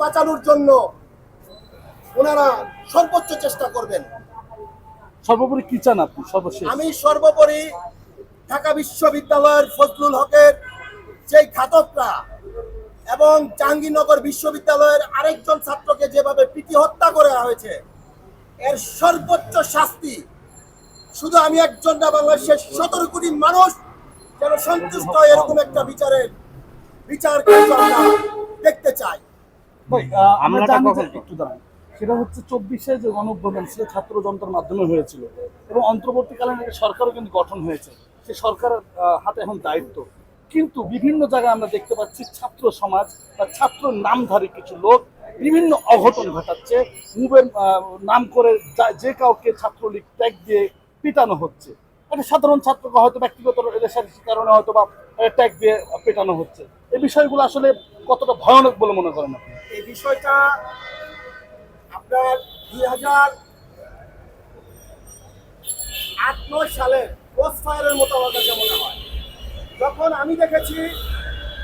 বাঁচানোর জন্য ওনারা সর্বোচ্চ চেষ্টা করবেন। সর্বোপরি কি চান আপনি সর্বশেষ? আমি সর্বোপরি ঢাকা বিশ্ববিদ্যালয়ের ফজলুল হকের যে ঘাতকরা এবং জাহাঙ্গীরনগর বিশ্ববিদ্যালয়ের আরেকজন ছাত্রকে যেভাবে পিটি হত্যা করা হয়েছে, এর সর্বোচ্চ শাস্তি শুধু আমি একজন না, বাংলাদেশের 17 কোটি মানুষ যেন সন্তুষ্ট হয় এরকম একটা বিচার আমরা দেখতে চাই। আমরা জানি যে একটু দাঁড়ান, সেটা হচ্ছে 24-এ যে গণঅভ্যুত্থান ছিল ছাত্র জনতার মাধ্যমে হয়েছিল এবং অন্তর্বর্তীকালীন একটা সরকারও কিন্তু গঠন হয়েছে। সে সরকারের হাতে এখন দায়িত্ব, কিন্তু বিভিন্ন জায়গায় আমরা দেখতে পাচ্ছি ছাত্র সমাজ বা ছাত্র নামধারী কিছু লোক বিভিন্ন অঘটন ঘটাচ্ছে। মুভের নাম করে যে কাউকে ছাত্রলীগ ট্যাগ দিয়ে পিটানো হচ্ছে। একটা সাধারণ ছাত্রকে হয়তো ব্যক্তিগত রেশারেশির কারণে হয়তো বা ট্যাগ দিয়ে পেটানো হচ্ছে। এই বিষয়গুলো আসলে কতটা ভয়ানক বলে মনে করেন আপনি? এই বিষয়টা আপনার 2008-9 সালের ক্রস ফায়ারের মতো আমার কাছে মনে হয়। যখন আমি দেখেছি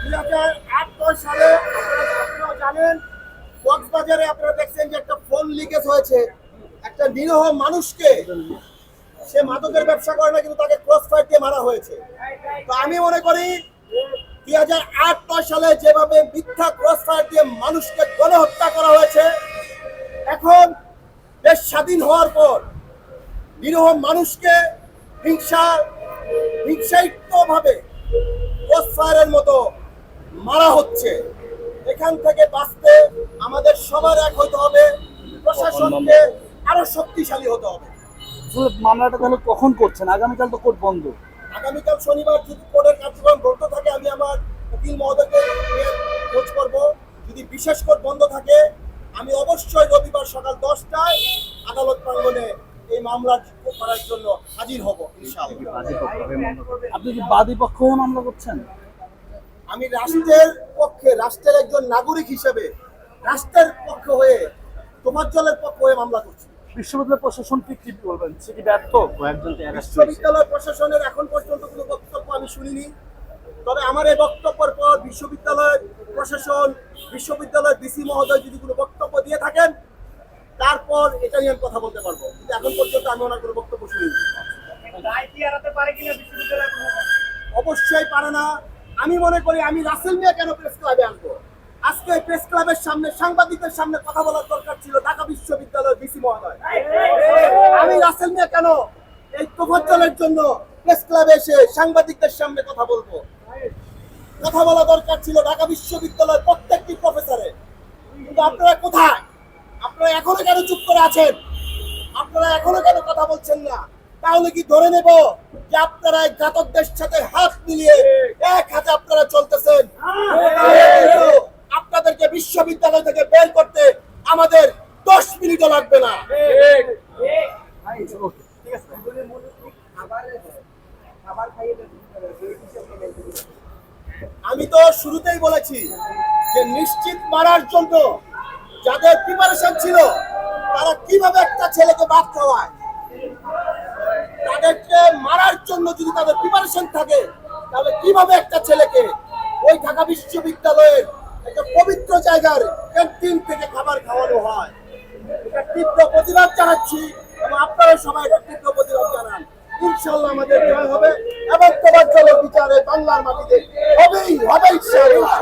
2008-9 সালে, আপনারা জানেন কক্সবাজারে আপনারা দেখছেন যে একটা ফোন লিকেজ হয়েছে, একটা নিরীহ মানুষকে, সে মাদকের ব্যবসা করে না কিন্তু তাকে ক্রস ফায়ার দিয়ে মারা হয়েছে। তো আমি মনে করি 2008-9 সালে যেভাবে মিথ্যা ক্রস ফায়ার দিয়ে মানুষকে গণহত্যা করা হয়েছে, এখন দেশ স্বাধীন হওয়ার পর নিরীহ মানুষকে হিংসায়িতভাবে ক্রস ফায়ারের মতো মারা হচ্ছে। এখান থেকে বাঁচতে আমাদের সবার এক হতে হবে, প্রশাসনকে আরো শক্তিশালী হতে হবে। মামলাটা তাহলে কখন করছেন? আগামীকাল তো কোর্ট বন্ধ। আগামীকাল শনিবার যদি কোর্টের কার্যক্রম বন্ধ থাকে, আমি আমার উকিল মহোদয়কে খোঁজ করব। যদি বিশেষ কোর্ট বন্ধ থাকে, আমি অবশ্যই রবিবার সকাল 10টায় আদালত প্রাঙ্গণে এই মামলা করার জন্য হাজির হব ইনশাআল্লাহ। আপনি কি বাদী পক্ষ হয়ে মামলা করছেন? আমি রাষ্ট্রের পক্ষে, রাষ্ট্রের একজন নাগরিক হিসেবে রাষ্ট্রের পক্ষ হয়ে, তোফাজ্জলের পক্ষ হয়ে মামলা করছি। বিশ্ববিদ্যালয় প্রশাসন কি বলবেন? সে কি ব্যর্থ? বিশ্ববিদ্যালয় প্রশাসনের এখন পর্যন্ত কোনো বক্তব্য আমি শুনিনি। তবে আমার এই বক্তব্যের পর বিশ্ববিদ্যালয়ের প্রশাসন, বিশ্ববিদ্যালয়ের ডিসি মহোদয় যদি কোনো বক্তব্য দিয়ে থাকেন, তারপর এটা নিয়ে কথা বলতে পারবো। কিন্তু এখন পর্যন্ত আমি ওনার কোনো বক্তব্য শুনিনি। অবশ্যই পারে না। আমি মনে করি আমি রাসেল মিয়া কেন প্রেস ক্লাবে আনবো? আজকে প্রেস ক্লাবের সামনে সাংবাদিকদের সামনে কথা বলার দরকার ছিল ঢাকা বিশ্ববিদ্যালয়ের ডিসি মহোদয়। আমি রাসেল মিয়া কেন এই তোফাজ্জলের জন্য প্রেস ক্লাবে এসে সাংবাদিকদের সামনে কথা বলবো? কথা বলা দরকার ছিল ঢাকা বিশ্ববিদ্যালয়ের প্রত্যেকটি প্রফেসরের। কিন্তু আপনারা কোথায়? আপনারা এখনো কেন চুপ করে আছেন? আপনারা এখনো কেন কথা বলছেন না? তাহলে কি ধরে নেব যে আপনারা এই ঘাতকদের সাথে হাত মিলিয়ে এক হাতে আপনারা চলতেছেন? আপনাদেরকে বিশ্ববিদ্যালয় থেকে বের করতে আমাদের 10 মিনিটও লাগবে না। আমি তো শুরুতেই বলেছি যে নিশ্চিত মারার জন্য যাদের প্রিপারেশন ছিল, তারা কিভাবে একটা ছেলেকে বাদ খাওয়ায়। তাদেরকে মারার জন্য যদি তাদের প্রিপারেশন থাকে, তাহলে কিভাবে একটা ছেলেকে ওই ঢাকা বিশ্ববিদ্যালয়ের একটা পবিত্র জায়গার ক্যান্টিন থেকে খাবার খাওয়ানো হয়? এটা তীব্র প্রতিবাদ জানাচ্ছি এবং আপনারা সবাই এটা তীব্র প্রতিবাদ জানান। ইনশাআল্লাহ আমাদের জয় হবে এবং তোফাজ্জলের বিচারে বাংলার মাটিতে হবেই হবে ইনশাআল্লাহ।